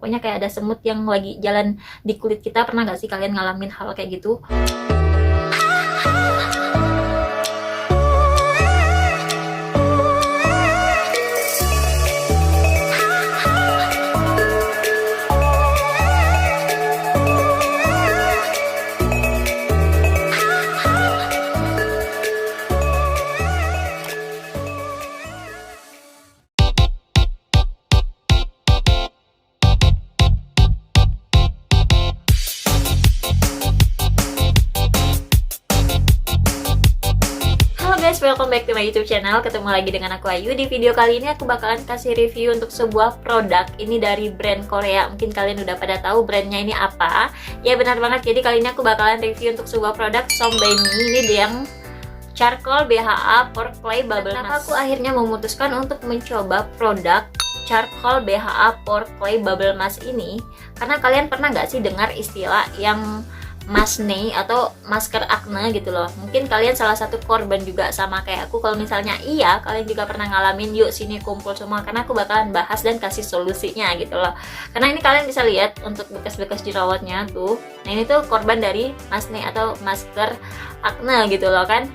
pokoknya kayak ada semut yang lagi jalan di kulit kita. Pernah nggak sih kalian ngalamin hal kayak gitu? Welcome back to my YouTube channel. Ketemu lagi dengan aku Ayu. Di video kali ini aku bakalan kasih review untuk sebuah produk. Ini dari brand Korea. Mungkin kalian udah pada tahu brandnya ini apa. Ya benar banget. Jadi kali ini aku bakalan review untuk sebuah produk Sonbae-mi. Ini dia yang charcoal BHA Pore Clay Bubble Mask. Kenapa aku akhirnya memutuskan untuk mencoba produk charcoal BHA Pore Clay Bubble Mask ini? Karena kalian pernah nggak sih dengar istilah yang maskne atau masker akne gitu loh. Mungkin kalian salah satu korban juga sama kayak aku. Kalau misalnya iya, kalian juga pernah ngalamin, yuk sini kumpul semua, karena aku bakalan bahas dan kasih solusinya gitu loh. Karena ini kalian bisa lihat untuk bekas-bekas jerawatnya tuh. Nah ini tuh korban dari maskne atau masker akne gitu loh kan.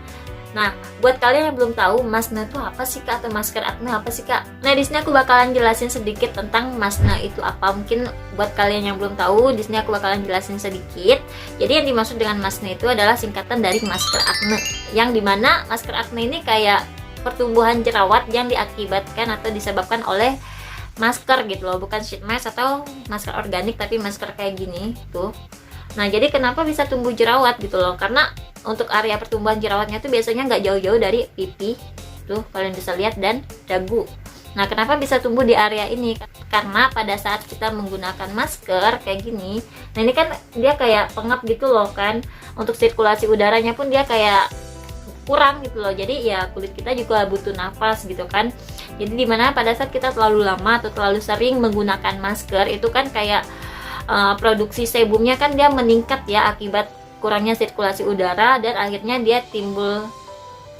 Nah, buat kalian yang belum tahu maskne itu apa sih Kak, atau masker akne apa sih Kak? Nah, di sini aku bakalan jelasin sedikit tentang maskne itu apa. Mungkin buat kalian yang belum tahu, di sini aku bakalan jelasin sedikit. Jadi yang dimaksud dengan maskne itu adalah singkatan dari masker akne. Yang dimana masker akne ini kayak pertumbuhan jerawat yang diakibatkan atau disebabkan oleh masker gitu loh, bukan sheet mask atau masker organik, tapi masker kayak gini tuh. Nah, jadi kenapa bisa tumbuh jerawat gitu loh? Karena untuk area pertumbuhan jerawatnya tuh biasanya nggak jauh-jauh dari pipi, tuh kalian bisa lihat, dan dagu. Nah, kenapa bisa tumbuh di area ini? Karena pada saat kita menggunakan masker kayak gini, nah ini kan dia kayak pengap gitu loh kan. Untuk sirkulasi udaranya pun dia kayak kurang gitu loh. Jadi ya kulit kita juga butuh nafas gitu kan. Jadi dimana pada saat kita terlalu lama atau terlalu sering menggunakan masker, itu kan kayak produksi sebumnya kan dia meningkat ya akibat kurangnya sirkulasi udara, dan akhirnya dia timbul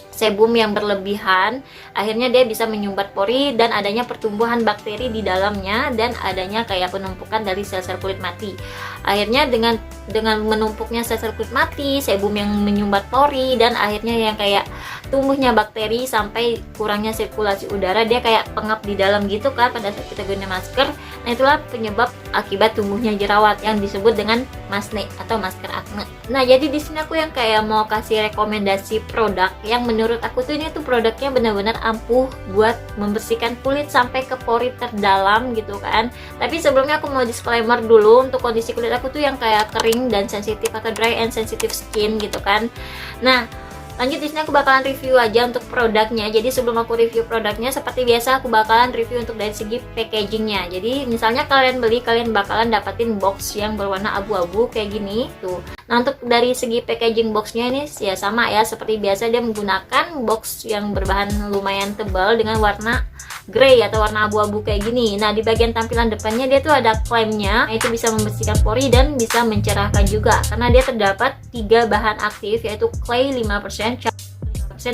sebum yang berlebihan. Akhirnya dia bisa menyumbat pori dan adanya pertumbuhan bakteri di dalamnya, dan adanya kayak penumpukan dari sel-sel kulit mati. Akhirnya dengan menumpuknya sel-sel kulit mati, sebum yang menyumbat pori, dan akhirnya yang kayak tumbuhnya bakteri sampai kurangnya sirkulasi udara, dia kayak pengap di dalam gitu kan pada saat kita gunakan masker. Nah, itulah penyebab akibat tumbuhnya jerawat yang disebut dengan maskne atau masker akne. Nah, jadi di sini aku yang kayak mau kasih rekomendasi produk yang menurut aku tuh ini tuh produknya benar-benar ampuh buat membersihkan kulit sampai ke pori terdalam gitu kan. Tapi sebelumnya aku mau disclaimer dulu untuk kondisi kulit aku tuh yang kayak kering dan sensitif atau dry and sensitive skin gitu kan. Nah, lanjut di sini aku bakalan review aja untuk produknya. Jadi sebelum aku review produknya, seperti biasa aku bakalan review untuk dari segi packagingnya. Jadi misalnya kalian beli, kalian bakalan dapatin box yang berwarna abu-abu kayak gini tuh. Nah, untuk dari segi packaging boxnya ini ya sama ya, seperti biasa dia menggunakan box yang berbahan lumayan tebal dengan warna grey atau warna abu-abu kayak gini. Nah, di bagian tampilan depannya dia tuh ada klaimnya, nah, itu bisa membersihkan pori dan bisa mencerahkan juga karena dia terdapat 3 bahan aktif, yaitu clay 5%,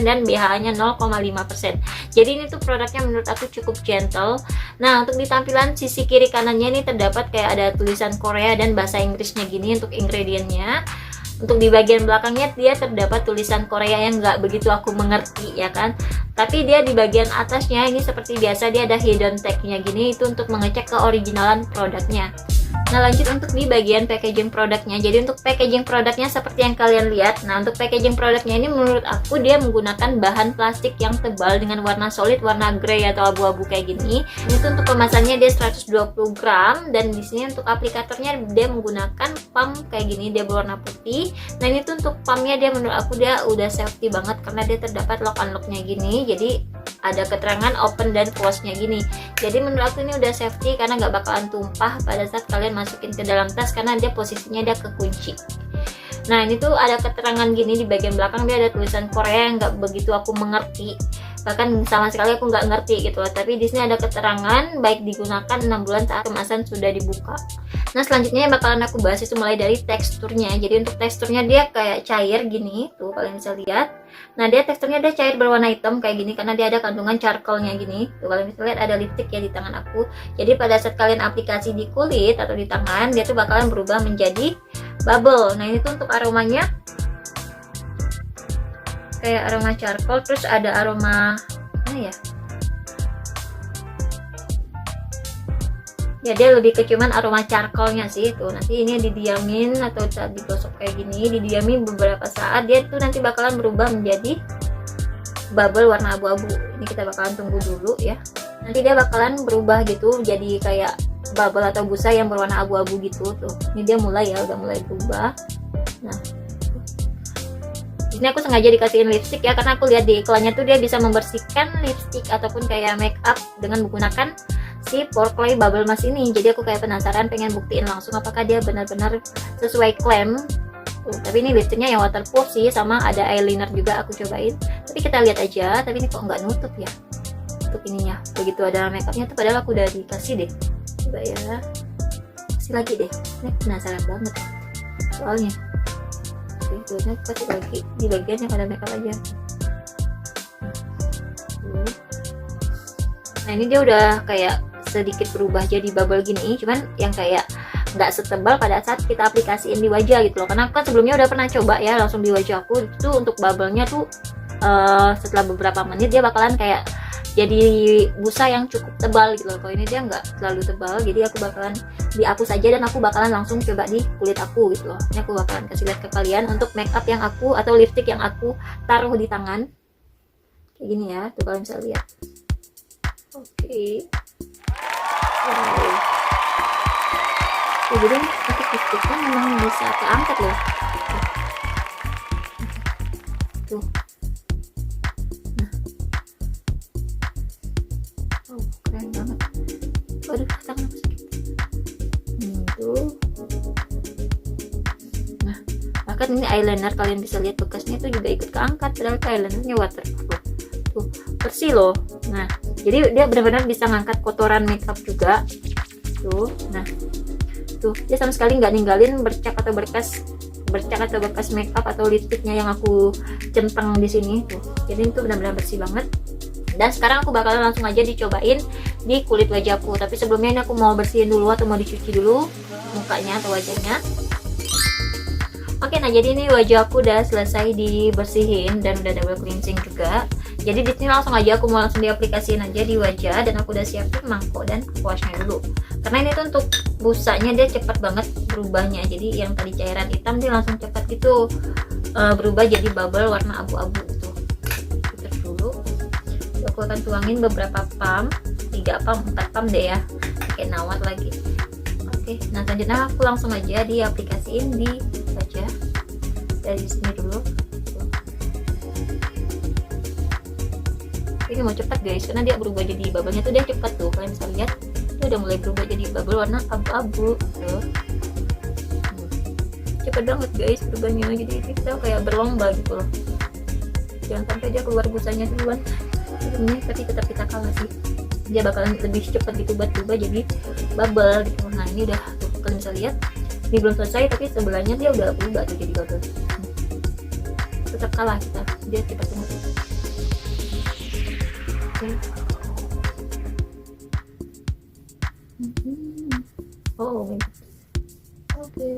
dan BHA-nya 0,5%. Jadi ini tuh produknya menurut aku cukup gentle. Nah, untuk di tampilan sisi kiri kanannya ini terdapat kayak ada tulisan Korea dan bahasa Inggrisnya gini untuk ingredientnya. Untuk di bagian belakangnya dia terdapat tulisan Korea yang nggak begitu aku mengerti ya kan. Tapi dia di bagian atasnya ini seperti biasa dia ada hidden tag-nya gini, itu untuk mengecek keoriginalan produknya. Nah, lanjut untuk di bagian packaging produknya. Jadi untuk packaging produknya seperti yang kalian lihat. Nah, untuk packaging produknya ini menurut aku dia menggunakan bahan plastik yang tebal dengan warna solid, warna grey atau abu-abu kayak gini. Ini tuh untuk kemasannya dia 120 gram, dan di sini untuk aplikatornya dia menggunakan pump kayak gini, dia berwarna putih. Nah, ini tuh untuk pumpnya dia menurut aku dia udah safety banget karena dia terdapat lock unlocknya gini. Jadi ada keterangan open dan close nya gini. Jadi menurut aku ini udah safety karena nggak bakalan tumpah pada saat kalian masukin ke dalam tas karena dia posisinya dia kekunci. Nah, ini tuh ada keterangan gini di bagian belakang, dia ada tulisan Korea yang nggak begitu aku mengerti, bahkan sama sekali aku nggak ngerti gitu loh. Tapi di sini ada keterangan baik digunakan 6 bulan saat kemasan sudah dibuka. Nah selanjutnya yang bakalan aku bahas itu mulai dari teksturnya. Jadi untuk teksturnya dia kayak cair gini, tuh kalian bisa lihat. Nah dia teksturnya dia cair berwarna hitam kayak gini karena dia ada kandungan charcoalnya gini. Tuh kalian bisa lihat ada lipstick ya di tangan aku. Jadi pada saat kalian aplikasi di kulit atau di tangan, dia tuh bakalan berubah menjadi bubble. Nah ini tuh untuk aromanya kayak aroma charcoal, terus ada aroma mana ya? Ya dia lebih ke cuman aroma charcoalnya sih. Tuh nanti ini didiamin atau saat digosok kayak gini, didiamin beberapa saat, dia tuh nanti bakalan berubah menjadi bubble warna abu-abu. Ini kita bakalan tunggu dulu ya. Nanti dia bakalan berubah gitu jadi kayak bubble atau busa yang berwarna abu-abu gitu. Tuh ini dia mulai ya, udah mulai berubah. Nah ini aku sengaja dikasihin lipstick ya, karena aku lihat di iklannya tuh dia bisa membersihkan lipstick ataupun kayak make up dengan menggunakan si Pore Clay Bubble Mask ini. Jadi aku kayak penasaran, pengen buktiin langsung apakah dia benar-benar sesuai klaim. Tapi ini lipsticknya yang waterproof sih, sama ada eyeliner juga aku cobain. Tapi kita lihat aja. Tapi ini kok nggak nutup ya untuk ininya. Begitu ada makeupnya tuh, padahal aku udah dikasih deh. Coba ya, kasih lagi deh. Ini penasaran banget soalnya. Oke, kasih lagi di bagian yang ada makeup aja. Nah ini dia udah kayak sedikit berubah jadi bubble gini, cuman yang kayak nggak setebal pada saat kita aplikasiin di wajah gitu loh. Karena kan sebelumnya udah pernah coba ya langsung di wajah aku, itu untuk bubble-nya tuh setelah beberapa menit dia bakalan kayak jadi busa yang cukup tebal gitu loh. Kalau ini dia nggak terlalu tebal, jadi aku bakalan dihapus aja dan aku bakalan langsung coba di kulit aku gitu loh. Ini aku bakalan kasih lihat ke kalian untuk make up yang aku atau lipstick yang aku taruh di tangan kayak gini ya. Tuh kalian bisa lihat. Oke. Wow. Jadi untuk lipsticknya memang bisa keangkat loh. Tuh. Nah. Oh, keren banget. Waduh, tangan aku sakit. Tuh. Nah, bahkan ini eyeliner kalian bisa lihat bekasnya itu juga ikut keangkat, padahal eyelinernya waterproof. Tuh, bersih loh. Nah, jadi dia benar-benar bisa ngangkat kotoran makeup juga. Tuh, nah, tuh dia sama sekali nggak ninggalin bercak atau bekas makeup atau lipstiknya yang aku centang di sini. Tuh, jadi itu benar-benar bersih banget. Dan sekarang aku bakalan langsung aja dicobain di kulit wajahku. Tapi sebelumnya ini aku mau bersihin dulu atau mau dicuci dulu mukanya atau wajahnya. Oke, nah jadi ini wajah aku udah selesai dibersihin dan udah double cleansing juga. Jadi di sini langsung aja aku mau langsung diaplikasiin aja di wajah, dan aku udah siapin mangkok dan washnya dulu. Karena ini tuh untuk busanya dia cepat banget berubahnya. Jadi yang tadi cairan hitam dia langsung cepat gitu berubah jadi bubble warna abu-abu tuh. Putar dulu. Aku akan tuangin beberapa pump, 3 pump, 4 pump deh ya. Pakai nawat lagi. Oke, nah selanjutnya aku langsung aja diaplikasiin di wajah. Dari sini dulu. Ini mau cepat guys, karena dia berubah jadi bubble-nya tuh dia cepat tuh. Kalian bisa lihat, dia udah mulai berubah jadi bubble warna abu-abu tuh. Cepet banget guys berubahnya, jadi kita kayak berlomba gitu loh. Jangan sampai dia keluar busanya duluan. Ini tapi tetap kita kalah sih. Dia bakalan lebih cepat gitu buat berubah jadi bubble gitu. Nah ini udah tuh, kalian bisa lihat. Ini belum selesai tapi sebelahnya dia udah berubah tuh jadi bubble. Tetap kalah kita, dia cepat banget. Oh, oke.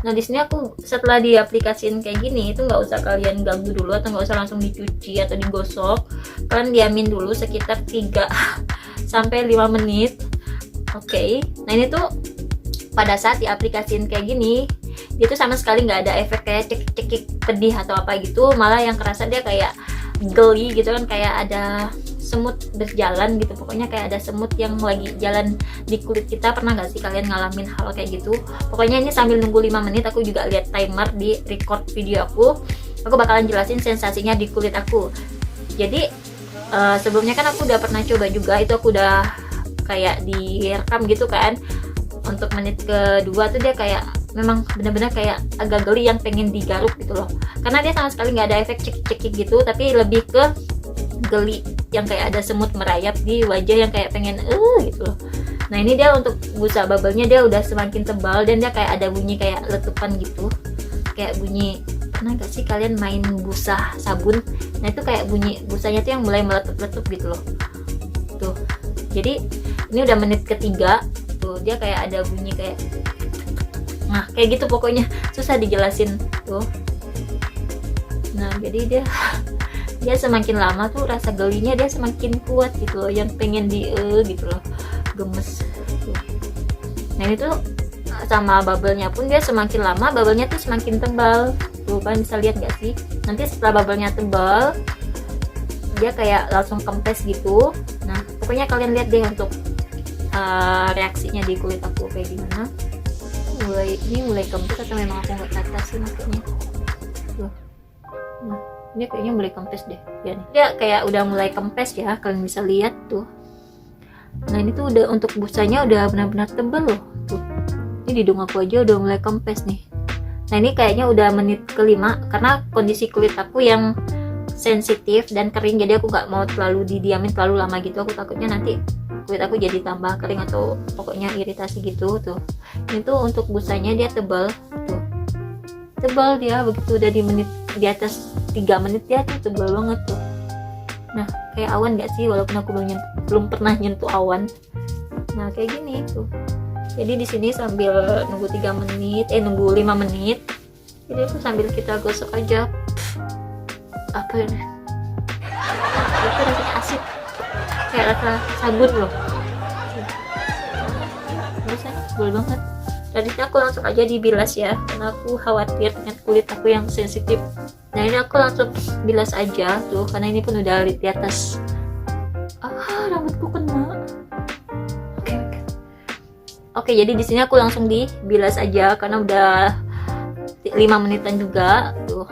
Nah di sini aku setelah diaplikasiin kayak gini itu nggak usah kalian ganggu dulu atau nggak usah langsung dicuci atau digosok. Kalian diamin dulu sekitar 3 sampai 5 menit. Oke. Nah ini tuh pada saat diaplikasiin kayak gini dia tuh sama sekali nggak ada efek kayak cekik pedih atau apa gitu. Malah yang kerasa dia kayak geli gitu kan, kayak ada semut berjalan gitu. Pokoknya kayak ada semut yang lagi jalan di kulit kita. Pernah gak sih kalian ngalamin hal kayak gitu? Pokoknya ini sambil nunggu 5 menit aku juga lihat timer di record video aku bakalan jelasin sensasinya di kulit aku. Jadi sebelumnya kan aku udah pernah coba juga, itu aku udah kayak direkam gitu kan. Untuk menit kedua tuh dia kayak memang benar-benar kayak agak geli yang pengen digaruk gitu loh, karena dia sama sekali nggak ada efek cekik-cekik gitu, tapi lebih ke geli yang kayak ada semut merayap di wajah yang kayak pengen gitu loh. Nah ini dia untuk busa bubble-nya dia udah semakin tebal dan dia kayak ada bunyi kayak letupan gitu, kayak bunyi, pernah gak sih kalian main busa sabun? Nah itu kayak bunyi busanya tuh yang mulai meletup-letup gitu loh tuh. Jadi ini udah menit ketiga tuh, dia kayak ada bunyi kayak, nah kayak gitu pokoknya, susah dijelasin tuh. Nah jadi dia semakin lama tuh rasa gelinya dia semakin kuat gitu loh, yang pengen gitu loh, gemes tuh. Nah ini tuh sama bubble-nya pun dia semakin lama bubble-nya tuh semakin tebal tuh kan, bisa lihat gak sih? Nanti setelah bubble-nya tebal dia kayak langsung kempes gitu. Nah pokoknya kalian lihat deh untuk reaksinya di kulit aku kayak gimana. Mulai kempes atau memang aku nggak tata sih makanya tuh. Nah ini kayaknya mulai kempes deh ya nih. Dia kayak udah mulai kempes ya, kalian bisa lihat tuh. Nah ini tuh udah untuk busanya udah benar-benar tebal loh tuh. Ini di hidung aku aja udah mulai kempes nih. Nah ini kayaknya udah menit kelima, karena kondisi kulit aku yang sensitif dan kering, jadi aku nggak mau terlalu didiamin terlalu lama gitu. Aku takutnya nanti kulit aku jadi tambah kering atau pokoknya iritasi gitu tuh. Ini tuh untuk busanya dia tebal tuh, tebal dia begitu udah di atas 3 menit dia tuh tebal banget tuh. Nah kayak awan gak sih, walaupun aku belum pernah nyentuh awan. Nah kayak gini tuh. Jadi di sini sambil nunggu 5 menit, jadi aku sambil kita gosok aja. Apa ini? Itu rasanya asik, kayak rasa sabun loh. Rasanya sebel banget. Tadi aku langsung aja dibilas ya, karena aku khawatir dengan kulit aku yang sensitif. Nah ini aku langsung bilas aja tuh, karena ini pun udah di atas. Rambutku kena. Oke, jadi di sini aku langsung dibilas aja karena udah 5 menitan juga tuh.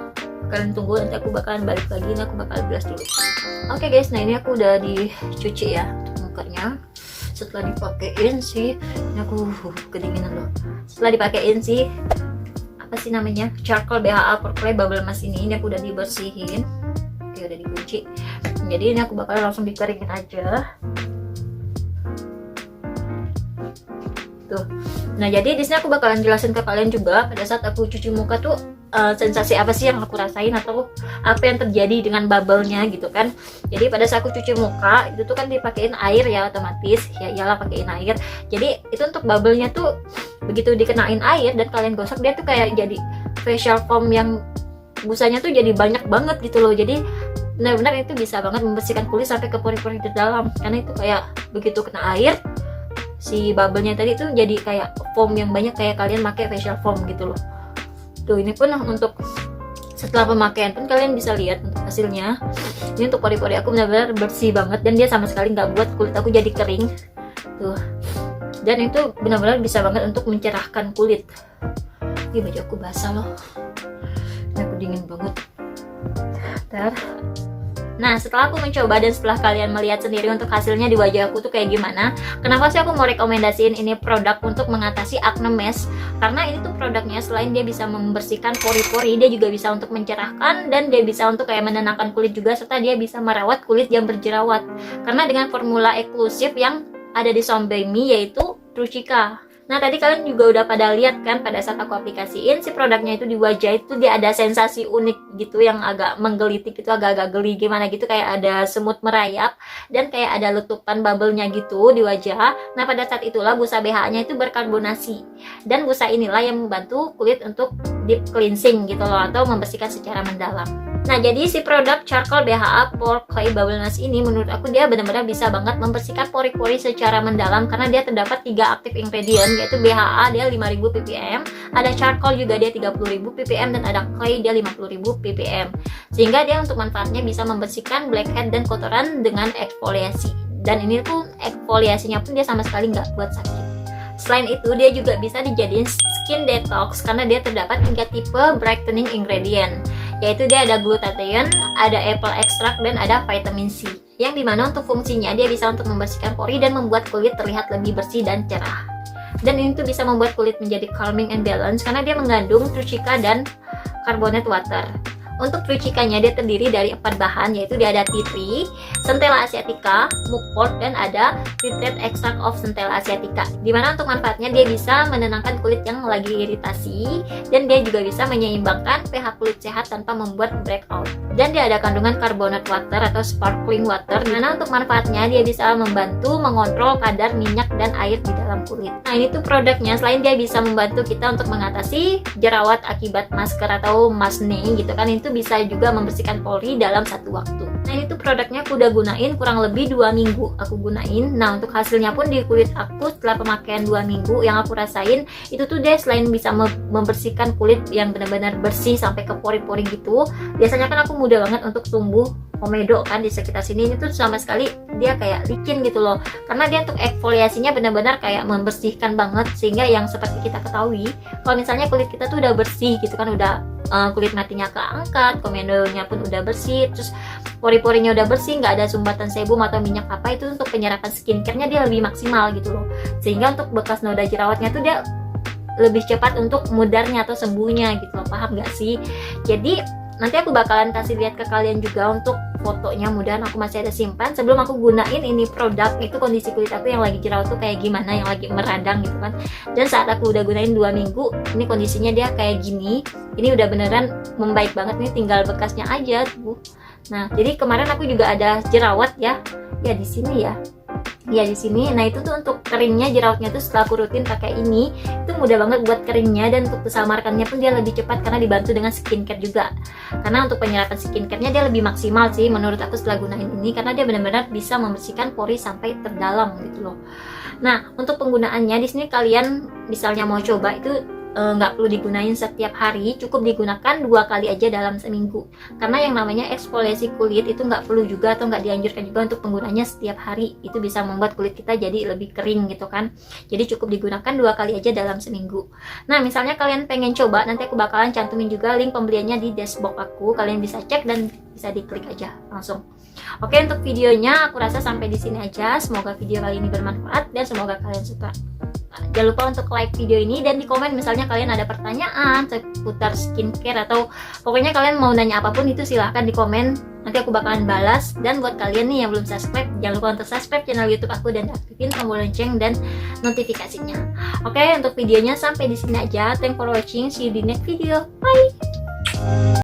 Kalian tunggu, nanti aku bakalan balik lagi. Ini aku bakal bilas dulu. Oke guys, nah ini aku udah dicuci ya untuk mukanya. Setelah dipakein sih, ini aku kedinginan loh. Setelah dipakein sih, apa sih namanya, charcoal BHA Pore Clay Bubble Mask ini aku udah dibersihin. Oke, udah dicuci. Jadi ini aku bakal langsung dikeringin aja. Tuh. Nah jadi di sini aku bakalan jelasin ke kalian juga pada saat aku cuci muka tuh sensasi apa sih yang aku rasain atau apa yang terjadi dengan bubble-nya gitu kan. Jadi pada saat aku cuci muka itu tuh kan dipakein air ya, otomatis ya iyalah pakein air. Jadi itu untuk bubble-nya tuh begitu dikenain air dan kalian gosok, dia tuh kayak jadi facial foam yang busanya tuh jadi banyak banget gitu loh. Jadi benar-benar itu bisa banget membersihkan kulit sampai ke pori-pori di dalam, karena itu kayak begitu kena air si bubble-nya tadi tuh jadi kayak foam yang banyak, kayak kalian pakai facial foam gitu loh. Tuh ini pun untuk setelah pemakaian pun kalian bisa lihat untuk hasilnya. Ini untuk pori-pori aku benar-benar bersih banget dan dia sama sekali nggak buat kulit aku jadi kering tuh. Dan itu benar-benar bisa banget untuk mencerahkan kulit. Ini baju aku basah loh, ini aku dingin banget. Bentar. Nah setelah aku mencoba dan setelah kalian melihat sendiri untuk hasilnya di wajah aku tuh kayak gimana, kenapa sih aku mau rekomendasiin ini produk untuk mengatasi acne mesh? Karena ini tuh produknya selain dia bisa membersihkan pori-pori, dia juga bisa untuk mencerahkan dan dia bisa untuk kayak menenangkan kulit juga, serta dia bisa merawat kulit yang berjerawat. Karena dengan formula eksklusif yang ada di Sonbaby yaitu Truchica. Nah tadi kalian juga udah pada lihat kan pada saat aku aplikasiin si produknya itu di wajah itu dia ada sensasi unik gitu yang agak menggelitik gitu, agak-agak geli gimana gitu, kayak ada semut merayap dan kayak ada letupan bubble-nya gitu di wajah. Nah pada saat itulah busa BH-nya itu berkarbonasi dan busa inilah yang membantu kulit untuk deep cleansing gitu loh, atau membersihkan secara mendalam. Nah jadi si produk charcoal BHA Pore Clay Bubble Mask ini menurut aku dia benar-benar bisa banget membersihkan pori-pori secara mendalam, karena dia terdapat 3 aktif ingredient, yaitu BHA dia 5000 ppm, ada charcoal juga dia 30000 ppm, dan ada clay dia 50000 ppm, sehingga dia untuk manfaatnya bisa membersihkan blackhead dan kotoran dengan eksfoliasi. Dan ini tuh eksfoliasinya pun dia sama sekali nggak buat sakit. Selain itu dia juga bisa dijadiin skin detox karena dia terdapat 3 tipe brightening ingredient, yaitu dia ada glutathione, ada apple extract, dan ada vitamin C, yang dimana untuk fungsinya dia bisa untuk membersihkan pori dan membuat kulit terlihat lebih bersih dan cerah. Dan ini tuh bisa membuat kulit menjadi calming and balance karena dia mengandung Truchica dan carbonate water. Untuk racikannya dia terdiri dari 4 bahan, yaitu dia ada tea tree, Centella asiatica, mugwort, dan ada citrate extract of Centella asiatica. Dimana untuk manfaatnya dia bisa menenangkan kulit yang lagi iritasi, dan dia juga bisa menyeimbangkan pH kulit sehat tanpa membuat breakout. Dan dia ada kandungan carbonate water atau sparkling water, dimana untuk manfaatnya dia bisa membantu mengontrol kadar minyak dan air di dalam kulit. Nah, ini tuh produknya, selain dia bisa membantu kita untuk mengatasi jerawat akibat masker atau masne gitu kan, itu bisa juga membersihkan pori dalam satu waktu. Nah, ini tuh produknya aku udah gunain kurang lebih 2 minggu aku gunain. Nah, untuk hasilnya pun di kulit aku setelah pemakaian 2 minggu yang aku rasain itu tuh dia selain bisa membersihkan kulit yang benar-benar bersih sampai ke pori-pori gitu, biasanya kan aku mudah banget untuk tumbuh komedo kan di sekitar sini, itu sama sekali dia kayak licin gitu loh, karena dia untuk eksfoliasinya benar-benar kayak membersihkan banget, sehingga yang seperti kita ketahui kalau misalnya kulit kita tuh udah bersih gitu kan, udah kulit matinya keangkat, komedonya pun udah bersih, terus pori-porinya udah bersih, nggak ada sumbatan sebum atau minyak apa, itu untuk penyerapan skincare-nya dia lebih maksimal gitu loh, sehingga untuk bekas noda jerawatnya tuh dia lebih cepat untuk mudarnya atau sembuhnya gitu loh, paham nggak sih? Jadi nanti aku bakalan kasih lihat ke kalian juga untuk fotonya, mudahan aku masih ada simpan sebelum aku gunain ini produk, itu kondisi kulit aku yang lagi jerawat tuh kayak gimana, yang lagi meradang gitu kan. Dan saat aku udah gunain 2 minggu, ini kondisinya dia kayak gini, ini udah beneran membaik banget nih, tinggal bekasnya aja tuh. Nah, jadi kemarin aku juga ada jerawat ya di sini ya di sini. Nah, itu tuh untuk keringnya jerawatnya tuh setelah aku rutin pakai ini, itu mudah banget buat keringnya, dan untuk kesamarkannya pun dia lebih cepat karena dibantu dengan skincare juga. Karena untuk penyerapan skincare-nya dia lebih maksimal sih menurut aku setelah gunain ini, karena dia benar-benar bisa membersihkan pori sampai terdalam gitu loh. Nah, untuk penggunaannya di sini kalian misalnya mau coba itu nggak perlu digunain setiap hari, cukup digunakan 2 kali aja dalam seminggu, karena yang namanya eksfoliasi kulit itu nggak perlu juga atau nggak dianjurkan juga untuk penggunanya setiap hari, itu bisa membuat kulit kita jadi lebih kering gitu kan. Jadi cukup digunakan 2 kali aja dalam seminggu. Nah, misalnya kalian pengen coba, nanti aku bakalan cantumin juga link pembeliannya di dashboard aku, kalian bisa cek dan bisa diklik aja langsung. Oke, untuk videonya aku rasa sampai di sini aja. Semoga video kali ini bermanfaat dan semoga kalian suka. Jangan lupa untuk like video ini dan di komen misalnya kalian ada pertanyaan seputar skincare atau pokoknya kalian mau nanya apapun, itu silahkan di komen, nanti aku bakalan balas. Dan buat kalian nih yang belum subscribe, jangan lupa untuk subscribe channel YouTube aku dan aktifin tombol lonceng dan notifikasinya. Oke, untuk videonya sampai di sini aja. Thanks for watching, see you di next video, bye.